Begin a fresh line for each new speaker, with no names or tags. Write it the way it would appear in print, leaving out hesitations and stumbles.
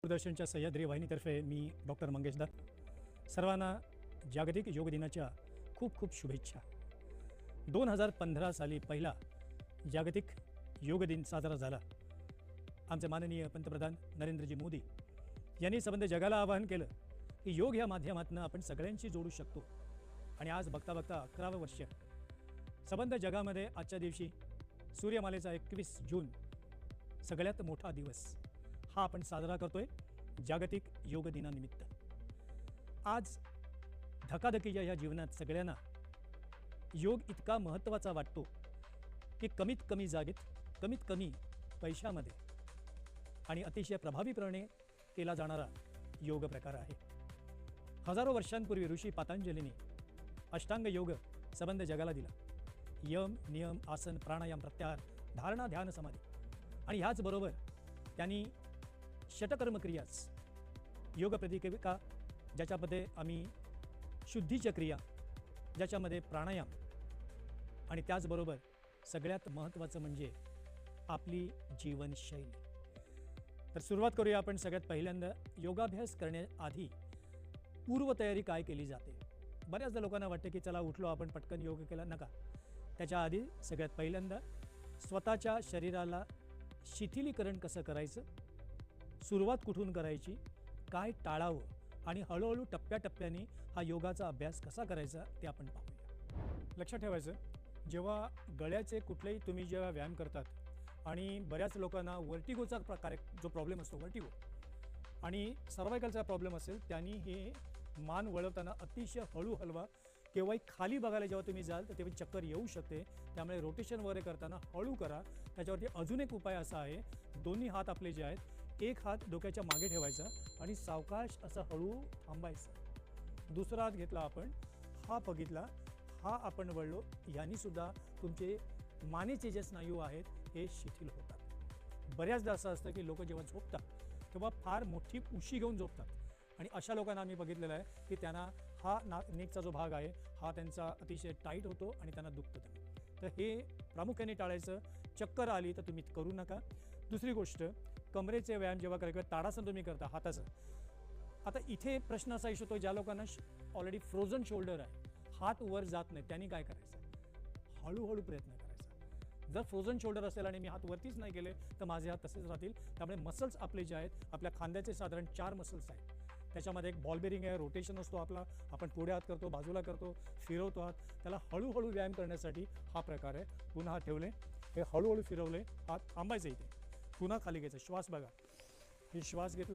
दूरदर्शनच्या सह्याद्री वाहिनीतर्फे मी डॉक्टर मंगेश दत्त सर्वांना जागतिक योग दिनाच्या खूप खूप शुभेच्छा। 2015 साली पहिला जागतिक योग दिन साजरा झाला। आमचे माननीय पंतप्रधान नरेंद्रजी मोदी यांनी संबंध जगाला आवाहन केलं की योग या माध्यमातून आपण सगळ्यांशी जोडू शकतो। आणि आज बघता बघता 11वं वर्ष संबंध जगामध्ये आजच्या दिवशी सूर्यमालेचा 21 जून सगळ्यात मोठा दिवस हा आपण साजरा करतोय जागतिक योग दिनानिमित्त। आज धकाधकीच्या या जीवनात सगळ्यांना योग इतका महत्त्वाचा वाटतो की कमीत कमी जागेत कमीत कमी पैशामध्ये आणि अतिशय प्रभावीपणे केला जाणारा योग प्रकार आहे। हजारो वर्षांपूर्वी ऋषी पतंजलीने अष्टांग योग संबंध जगाला दिला। यम नियम आसन प्राणायाम प्रत्याहार धारणा ध्यान समाधी आणि ह्याचबरोबर त्यांनी षटकर्म क्रियाच योग प्रतिक्रिया ज्याच्यामध्ये आम्ही शुद्धीच्या क्रिया ज्याच्यामध्ये प्राणायाम आणि त्याचबरोबर सगळ्यात महत्त्वाचं म्हणजे आपली जीवनशैली। तर सुरुवात करूया आपण सगळ्यात पहिल्यांदा योगाभ्यास करण्याआधी पूर्वतयारी काय केली जाते। बऱ्याचदा लोकांना वाटते की चला उठलो आपण पटकन योग केला, नका। त्याच्या आधी सगळ्यात पहिल्यांदा स्वतःच्या शरीराला शिथिलीकरण कसं करायचं, सुरुवात कुठून करायची, काय टाळावं आणि हळूहळू टप्प्याटप्प्याने हा योगाचा अभ्यास कसा करायचा ते आपण पाहूया। लक्षात ठेवायचं, जेव्हा गळ्याचे कुठलेही तुम्ही जेव्हा व्यायाम करतात आणि बऱ्याच लोकांना वर्टिगोचा प्रकार जो प्रॉब्लेम असतो वर्टिगो आणि सर्वायकलचा प्रॉब्लेम असेल, त्यांनी हे मान वळवताना अतिशय हळू हलवा। केव्हाही खाली बघायला जेव्हा तुम्ही जाल तर तेव्हा चक्कर येऊ शकते, त्यामुळे रोटेशन वगैरे करताना हळू करा। त्याच्यावरती अजून एक उपाय असा आहे, दोन्ही हात आपले जे आहेत एक हात डोक्याच्या मागे ठेवायचा आणि सावकाश असं हळू थांबायचं। दुसरा हात घेतला आपण, हा बघितला, हा आपण वळलो, यांनी सुद्धा तुमचे मानेचे जे स्नायू आहेत हे शिथिल होतात। बऱ्याचदा असं असतं की लोक जेव्हा झोपतात तेव्हा फार मोठी उशी घेऊन झोपतात आणि अशा लोकांना आम्ही बघितलेलं आहे की त्यांना हा नेकचा जो भाग आहे हा त्यांचा अतिशय टाईट होतो आणि त्यांना दुखतं। तर हे प्रामुख्याने टाळायचं। चक्कर आली तर तुम्ही करू नका। दुसरी गोष्ट, कमरेचे व्यायाम जेव्हा करायचं ताडासन तुम्ही करता हाताचं, आता इथे प्रश्न असा येतो ज्या लोकांना ऑलरेडी फ्रोझन शोल्डर आहे, हात वर जात नाही, त्यांनी काय करायचं, हळूहळू प्रयत्न करायचा। जर फ्रोझन शोल्डर असेल आणि मी हात वरतीच नाही केले तर माझे हात तसेच राहतील। त्यामुळे मसल्स आपले जे आहेत आपल्या खांद्याचे साधारण 4 मसल्स आहेत, त्याच्यामध्ये एक बॉल बेरिंग आहे, रोटेशन असतो आपला, आपण पुढे हात करतो, बाजूला करतो, फिरवतो हात, त्याला हळूहळू व्यायाम करण्यासाठी हा प्रकार आहे। पुन्हा हात ठेवले, हे हळूहळू फिरवले, हात थांबायचे, इथे पुन्हा खाली घ्यायचं, श्वास बघा, हे श्वास घेतला